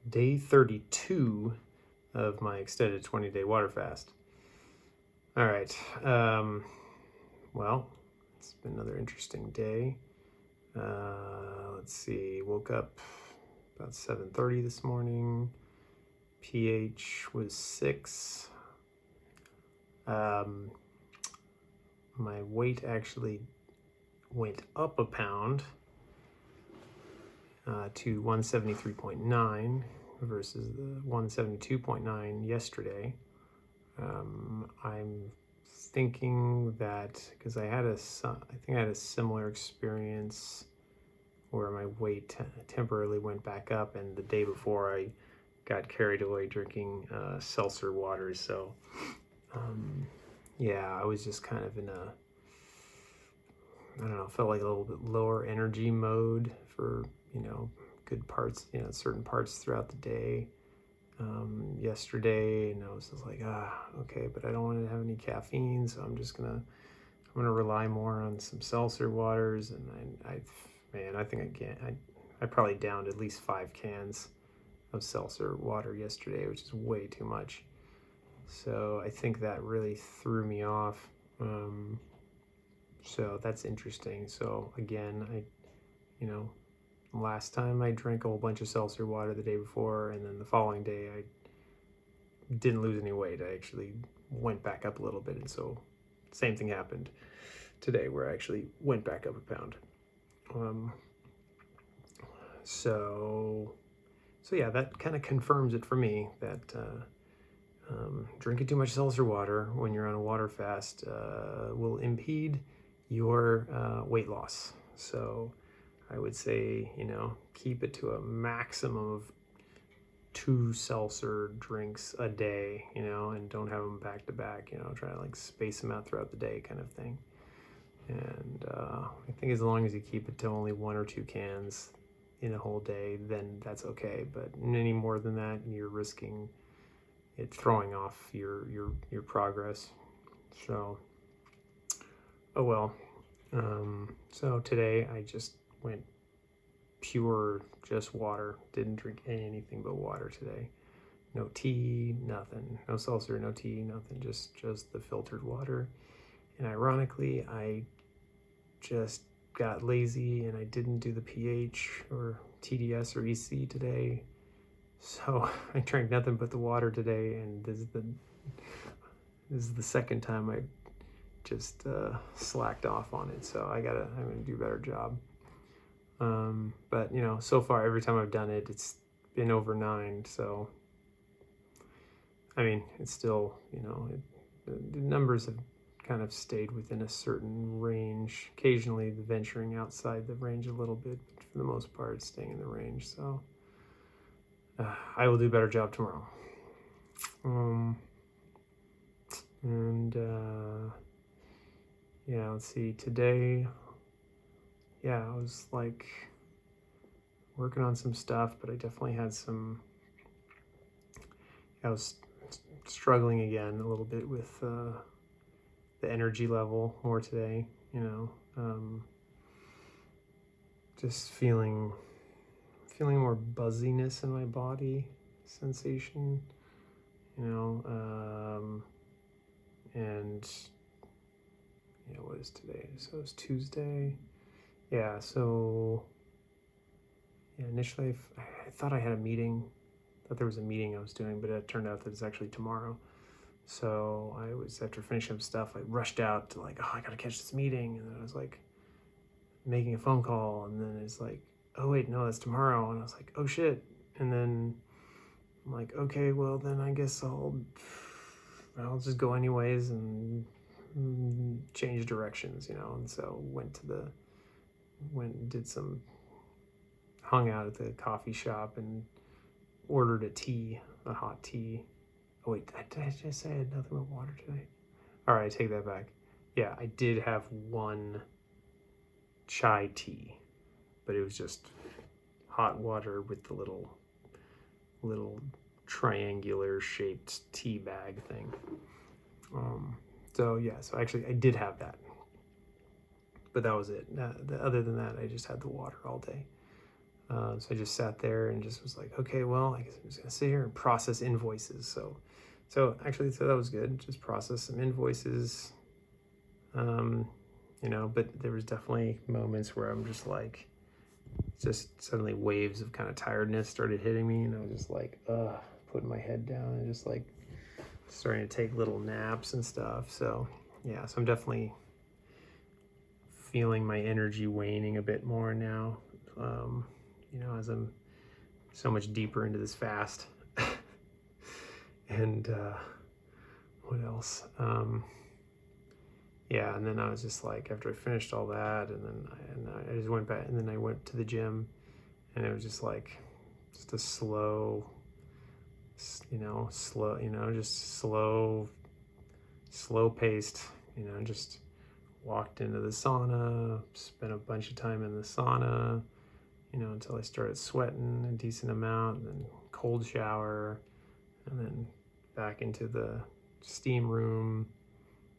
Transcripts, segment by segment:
day 32 of my extended 20-day water fast. All right. Well, it's been another interesting day. Let's see. Woke up about 7:30 this morning. pH was 6. My weight actually went up a pound to 173.9 versus the 172.9 yesterday. I'm thinking that because I think I had a similar experience where my weight temporarily went back up, and the day before I got carried away drinking seltzer water. So yeah, I was just kind of in a, I don't know, felt like a little bit lower energy mode for, good parts, certain parts throughout the day. Yesterday, and I was just like, okay, but I don't want to have any caffeine, so I'm gonna rely more on some seltzer waters. And I think I probably downed at least 5 cans of seltzer water yesterday, which is way too much. So I think that really threw me off. So that's interesting. So again, last time I drank a whole bunch of seltzer water the day before, and then the following day I didn't lose any weight. I actually went back up a little bit, and so same thing happened today where I actually went back up a pound. So yeah, that kind of confirms it for me that drinking too much seltzer water when you're on a water fast will impede your weight loss. So I would say, keep it to a maximum of 2 seltzer drinks a day, and don't have them back to back, try to space them out throughout the day kind of thing. And I think as long as you keep it to only 1 or 2 cans in a whole day, then that's okay. But any more than that, you're risking it throwing off your progress. So, oh well. So today I just went pure, just water. Didn't drink anything but water today. No tea, nothing. No seltzer, no tea, nothing. Just the filtered water. And ironically, I just got lazy and I didn't do the pH or TDS or EC today. So I drank nothing but the water today, and this is the second time I just slacked off on it. So I'm gonna do a better job. But so far every time I've done it, it's been over 9. So I mean, it's still, the numbers have kind of stayed within a certain range. Occasionally venturing outside the range a little bit, but for the most part, it's staying in the range. So I will do a better job tomorrow. Yeah, let's see. Today, yeah, I was working on some stuff, but I definitely had I was struggling again a little bit with the energy level more today, just feeling more buzziness in my body, sensation, and what is today? So it's Tuesday. Yeah, so initially I thought I had a meeting, thought there was a meeting I was doing, but it turned out that it's actually tomorrow. So I was, after finishing up stuff, I rushed out to I gotta catch this meeting, and then I was making a phone call, and then it's oh wait, no, that's tomorrow, and I was oh shit, and then I'm okay, well then I guess I'll just go anyways and change directions, and so hung out at the coffee shop and ordered a hot tea. Oh wait, did I just say I had nothing but water today? All right, I take that back. Yeah, I did have 1 chai tea, but it was just hot water with the little triangular shaped tea bag thing. So actually I did have that, but that was it. Other than that, I just had the water all day. So I just sat there and just was like, okay, well, I guess I'm just gonna sit here and process invoices. So actually, so that was good. Just process some invoices. But there was definitely moments where I'm just like, just suddenly waves of kind of tiredness started hitting me, and I was just like, putting my head down and just like starting to take little naps and stuff. So yeah, so I'm definitely feeling my energy waning a bit more now. As I'm so much deeper into this fast. And what else? Yeah, and then I was just like, after I finished all that, and I just went back, and then I went to the gym, and it was just like, just a slow, just slow paced, just walked into the sauna, spent a bunch of time in the sauna, until I started sweating a decent amount, and then cold shower, and then back into the steam room.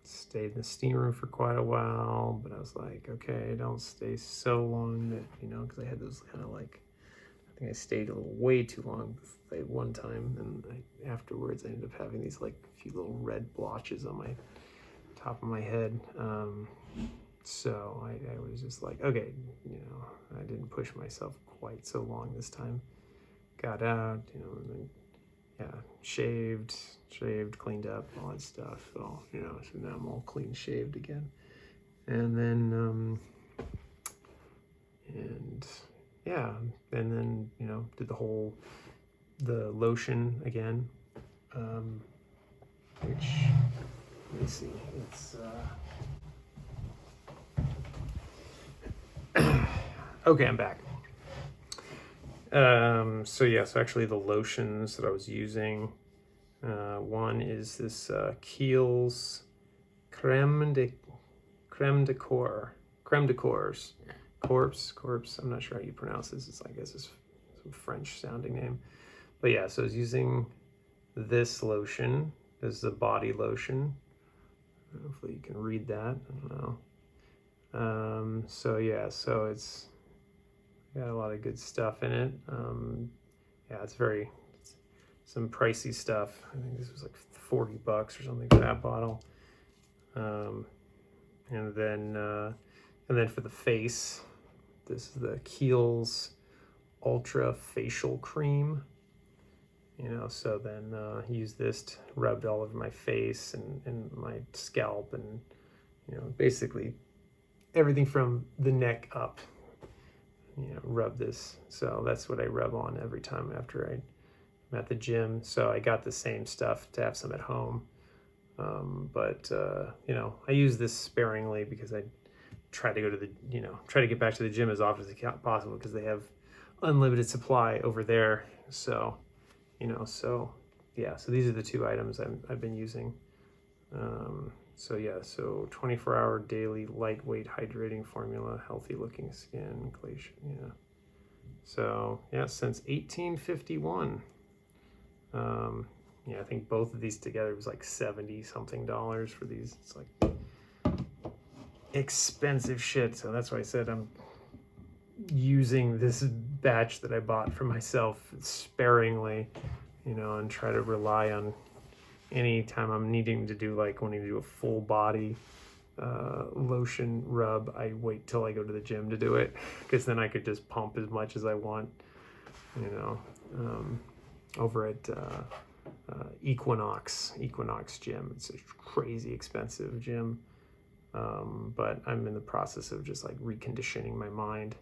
Stayed in the steam room for quite a while, but I was like, okay, don't stay so long that, because I had those kind of like, I think I stayed a little way too long one time, and afterwards I ended up having these like few little red blotches on my top of my head. So I was just like, okay, I didn't push myself quite so long this time. Got out, and then, yeah, shaved, cleaned up, all that stuff. So, so now I'm all clean shaved again. And then, did the lotion again, which, let me see, it's, okay, I'm back. So actually the lotions that I was using, one is this Kiehl's creme de corpse. I'm not sure how you pronounce this. I guess it's some French sounding name. But yeah, so I was using this lotion. This is a body lotion. Hopefully you can read that. I don't know. So it's got a lot of good stuff in it. It's some pricey stuff. I think this was like $40 or something for that bottle. And then for the face, this is the Kiehl's Ultra Facial Cream. So then use this to rub all over my face and my scalp, and basically everything from the neck up. Rub this. So that's what I rub on every time after I'm at the gym. So I got the same stuff to have some at home. But I use this sparingly because I try to get back to the gym as often as possible, because they have unlimited supply over there. So, so these are the two items I've been using. So 24-hour daily lightweight hydrating formula, healthy looking skin, glacier. Yeah. So since 1851. I think both of these together was like $70 something for these. It's like expensive shit. So that's why I said I'm using this batch that I bought for myself sparingly, and try to rely on any time I'm wanting to do a full body lotion rub. I wait till I go to the gym to do it, because then I could just pump as much as I want, over at Equinox gym. It's a crazy expensive gym, but I'm in the process of just like reconditioning my mind,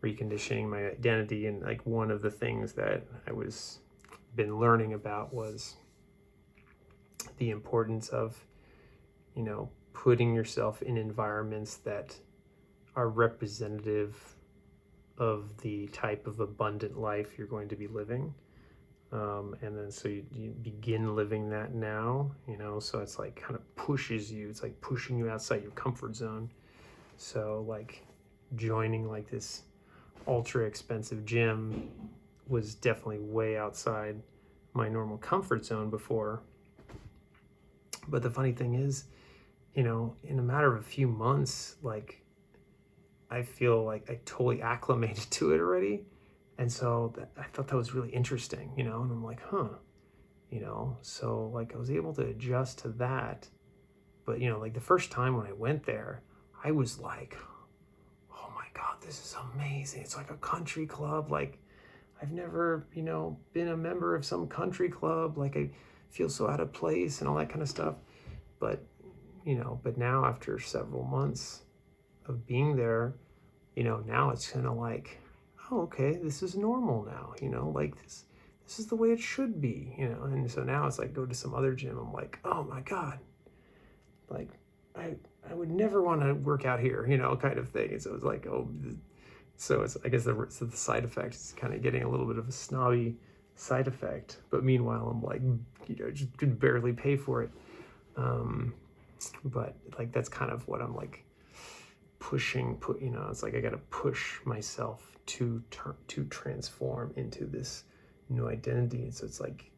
reconditioning my identity. And like one of the things that I was been learning about was the importance of putting yourself in environments that are representative of the type of abundant life you're going to be living. And then so you begin living that now, so it's like kind of pushes you. It's like pushing you outside your comfort zone. So like joining like this ultra expensive gym was definitely way outside my normal comfort zone before. But the funny thing is, in a matter of a few months, like I feel like I totally acclimated to it already. And so I thought that was really interesting, and I'm like, huh, so like I was able to adjust to that. But, like the first time when I went there, I was like, oh my God, this is amazing. It's like a country club. Like I've never, been a member of some country club. Like I feel so out of place and all that kind of stuff. But, but now after several months of being there, now it's kind of like, oh, okay, this is normal now, like this is the way it should be, and so now it's like go to some other gym, I'm like, oh my God, like I would never want to work out here, kind of thing. And so it's like, oh, so it's, I guess the side effect is kind of getting a little bit of a snobby side effect, but meanwhile I'm like, just could barely pay for it. But like that's kind of what I'm like it's like I got to push myself to transform into this new identity. And so it's like,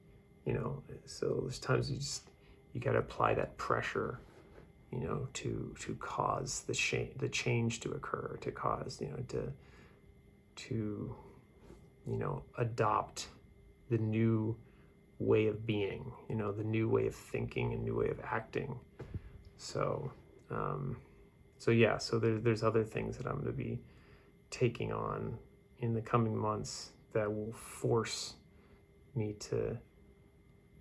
so there's times you got to apply that pressure, to cause the change to occur, to cause, to adopt the new way of being, the new way of thinking and new way of acting. So, so there's other things that I'm going to be taking on in the coming months that will force me to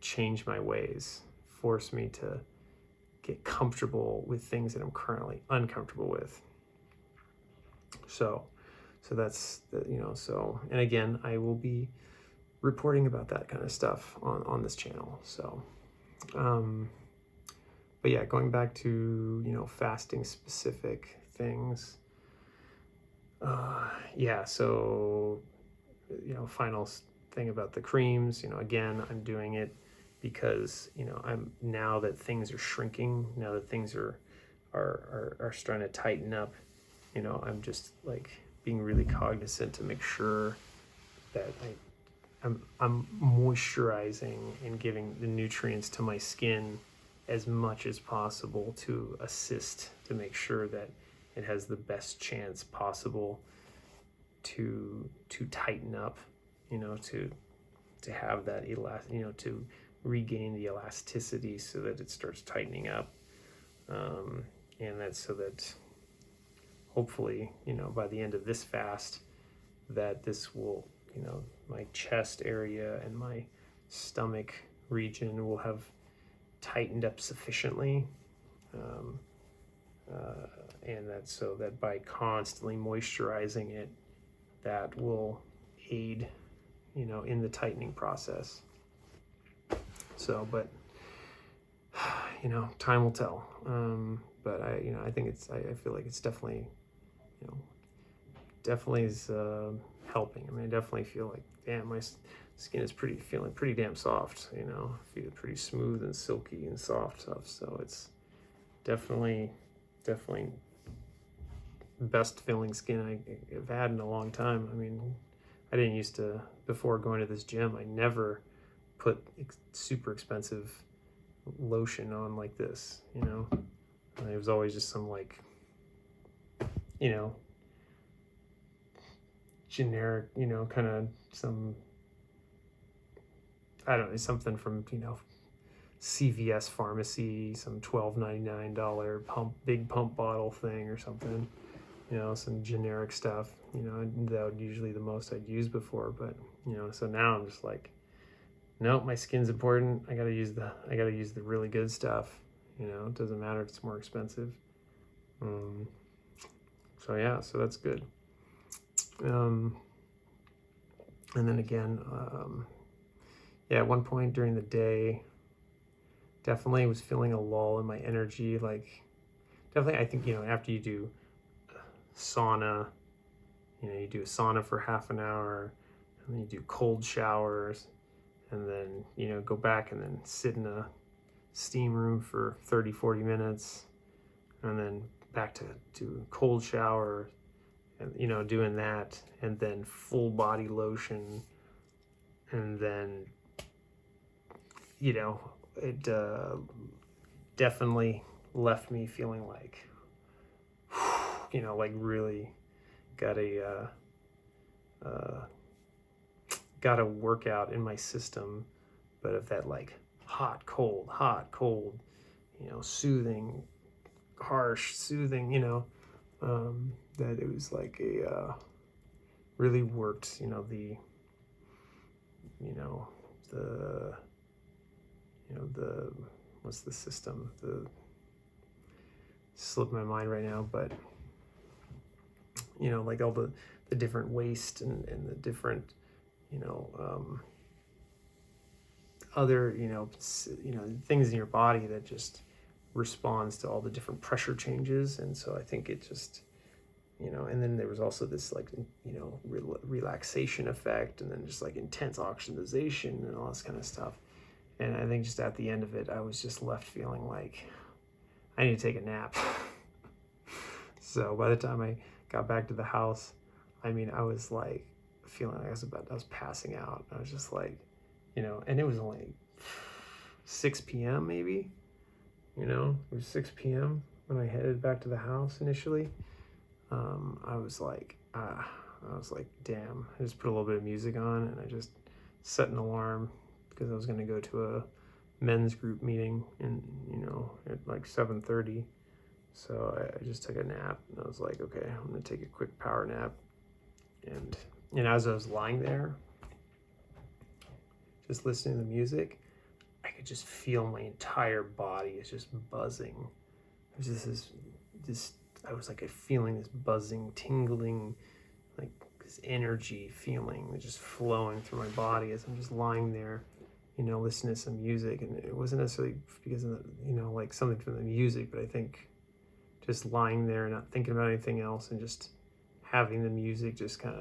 change my ways, force me to get comfortable with things that I'm currently uncomfortable with. So that's, so, and again, I will be reporting about that kind of stuff on this channel. So, but yeah, going back to, fasting specific things. So, final thing about the creams, again, I'm doing it because, I'm, now that things are shrinking, now that things are starting to tighten up, I'm just like being really cognizant to make sure that I'm moisturizing and giving the nutrients to my skin as much as possible to assist to make sure that it has the best chance possible to tighten up, to have that to regain the elasticity so that it starts tightening up, and that's so that hopefully, by the end of this fast, that this will, my chest area and my stomach region will have tightened up sufficiently, and that so that by constantly moisturizing it, that will aid, in the tightening process. So, but time will tell. But I think I feel like it's definitely, definitely is helping. I mean, I definitely feel like, damn, my skin is feeling pretty damn soft. Feel pretty smooth and silky and soft stuff. So it's definitely best feeling skin I've had in a long time. I mean, I didn't used to, before going to this gym, I never put super expensive lotion on like this, It was always just some like, generic, kind of some, I don't know, something from, CVS pharmacy, some $12.99 big pump bottle thing or something, some generic stuff, that would usually the most I'd use before. But, so now I'm just like, nope, my skin's important. I gotta use the really good stuff. It doesn't matter if it's more expensive. So yeah, so that's good. And then again, at one point during the day, definitely was feeling a lull in my energy. Like, definitely, I think, after you do sauna, you do a sauna for half an hour, and then you do cold showers, and then, go back and then sit in a steam room for 30-40 minutes, and then back to cold shower, and, doing that, and then full body lotion, and then, it definitely left me feeling like, like really got a got a workout in my system, but of that like hot, cold, soothing, harsh, soothing, that it was like really worked, the, the, what's the system? Slipped my mind right now, but, like all the different waste and the different, other, things in your body that just responds to all the different pressure changes. And so I think it just, and then there was also this like, relaxation effect, and then just like intense oxygenation and all this kind of stuff. And I think just at the end of it, I was just left feeling like I need to take a nap. So by the time I got back to the house, I was like feeling like I was passing out. I was just like, and it was only 6 p.m. maybe, it was 6 p.m. when I headed back to the house initially. I was like, damn. I just put a little bit of music on, and I just set an alarm because I was going to go to a men's group meeting at like 7:30. So I just took a nap, and I was like, okay, I'm going to take a quick power nap. And as I was lying there, just listening to the music, I could just feel my entire body is just buzzing. It was just this I was like feeling this buzzing, tingling, like this energy feeling just flowing through my body as I'm just lying there, listening to some music. And it wasn't necessarily because of the, like something from the music, but I think just lying there, not thinking about anything else, and just having the music just kind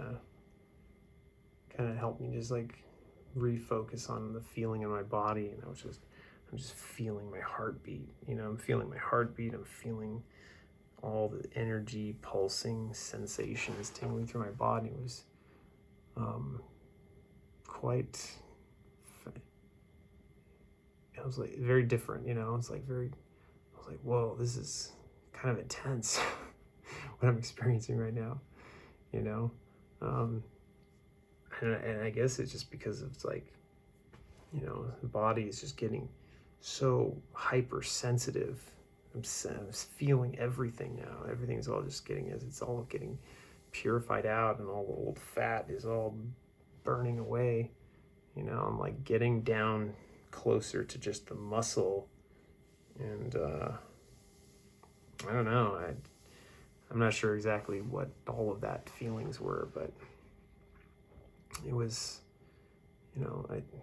of helped me just like refocus on the feeling in my body. And I'm just feeling my heartbeat. I'm feeling my heartbeat. I'm feeling all the energy, pulsing sensations tingling through my body. It was it was like very different, I was like, whoa, this is kind of intense what I'm experiencing right now, and I guess it's just because it's like, the body is just getting so hypersensitive. I'm feeling everything now. Everything's all just it's all getting purified out, and all the old fat is all burning away. I'm like getting down closer to just the muscle, and I don't know. I'm not sure exactly what all of that feelings were, but it was,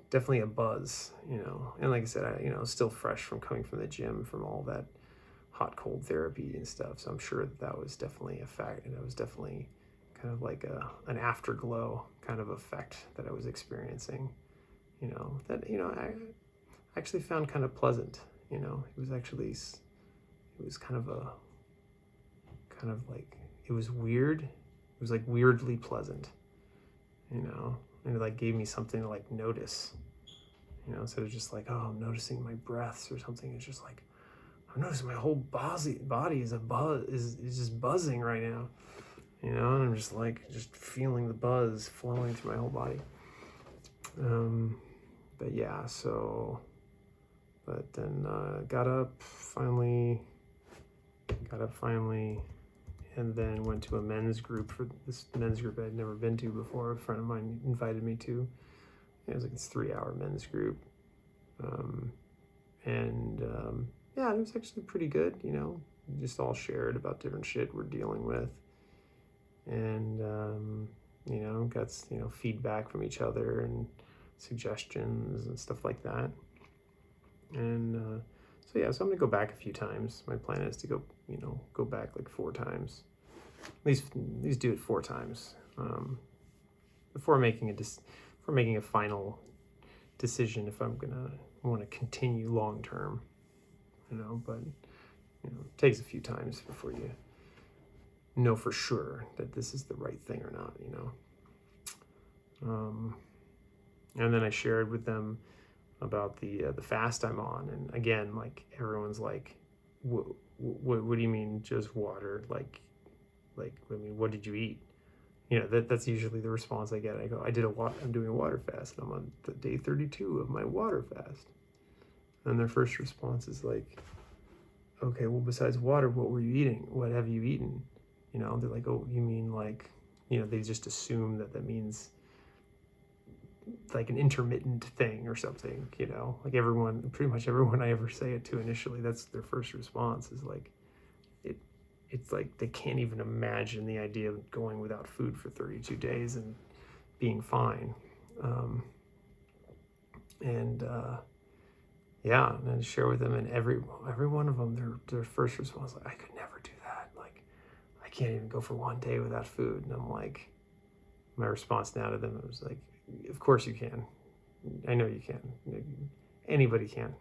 definitely a buzz, and like I said, I still fresh from coming from the gym, from all that hot cold therapy and stuff. So I'm sure that was definitely a fact, and it was definitely kind of like an afterglow kind of effect that I was experiencing, that, I actually found kind of pleasant. It was kind of like, it was weird. It was like weirdly pleasant, and it like gave me something to like notice, instead of just like, oh, I'm noticing my breaths or something. It's just like, I'm noticing my whole body is just buzzing right now, and I'm just like, just feeling the buzz flowing through my whole body. But yeah, but then got up finally, and then went to a men's group. For this men's group I'd never been to before. A friend of mine invited me to. It was like this 3-hour men's group. Yeah, it was actually pretty good, just all shared about different shit we're dealing with. And, got, feedback from each other and suggestions and stuff like that. And so I'm going to go back a few times. My plan is to go back like 4 times. At least do it 4 times before making a final decision if I'm gonna want to continue long term. But it takes a few times before you know for sure that this is the right thing or not. And then I shared with them about the fast I'm on, and again, like everyone's like, what do you mean just water? Like, I mean, what did you eat? that's usually the response I get. I go, I'm doing a water fast, and I'm on the day 32 of my water fast. And their first response is like, okay, well, besides water, what were you eating? What have you eaten? They're like, oh, you mean like, they just assume that means like an intermittent thing or something, like pretty much everyone I ever say it to initially, that's their first response is like, it's like they can't even imagine the idea of going without food for 32 days and being fine. Yeah, and I share with them, and every one of them, their first response, like, I could never do that. Like, I can't even go for one day without food. And I'm like, my response now to them was like, of course you can. I know you can. Anybody can.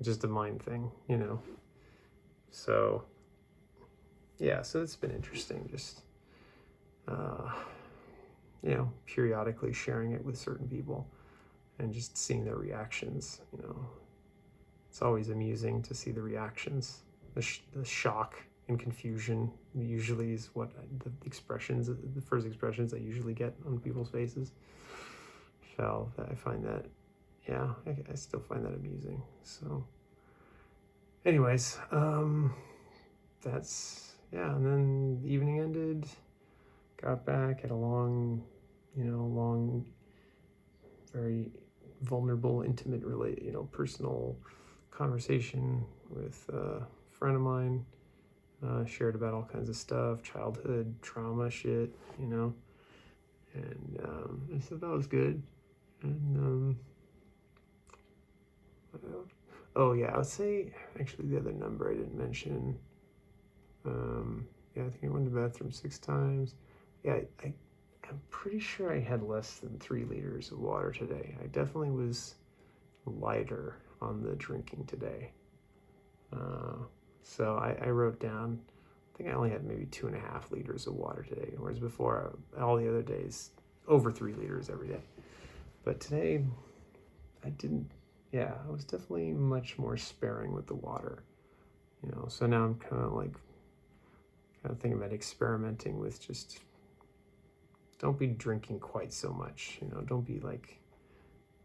Just a mind thing. So yeah, so it's been interesting. Just periodically sharing it with certain people and just seeing their reactions. It's always amusing to see the reactions, the shock and confusion usually is what the first expressions I usually get on people's faces. So I find that, yeah, I still find that amusing. So anyways, that's, yeah, and then the evening ended, got back, had a long, very vulnerable, intimate, personal conversation with a friend of mine. Shared about all kinds of stuff, childhood trauma shit, and so that was good. And oh yeah, I would say actually the other number I didn't mention. Yeah, I think I went to the bathroom 6 times. Yeah, I'm pretty sure I had less than 3 liters of water today. I definitely was lighter on the drinking today. So I wrote down, I think I only had maybe 2.5 liters of water today, whereas before, all the other days, over 3 liters every day. But today, I was definitely much more sparing with the water, so now I'm kind of thinking about experimenting with just, don't be drinking quite so much, don't be like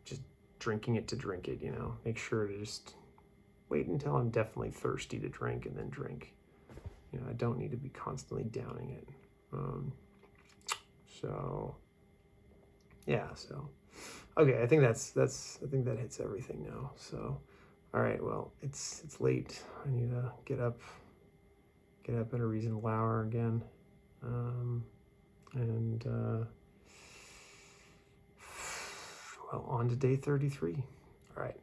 just drinking it to drink it, make sure to just wait until I'm definitely thirsty to drink and then drink. I don't need to be constantly downing it. So yeah, so okay, I think I think that hits everything now. So all right, well, it's late. I need to get up at a reasonable hour again. Well, on to day 33. All right.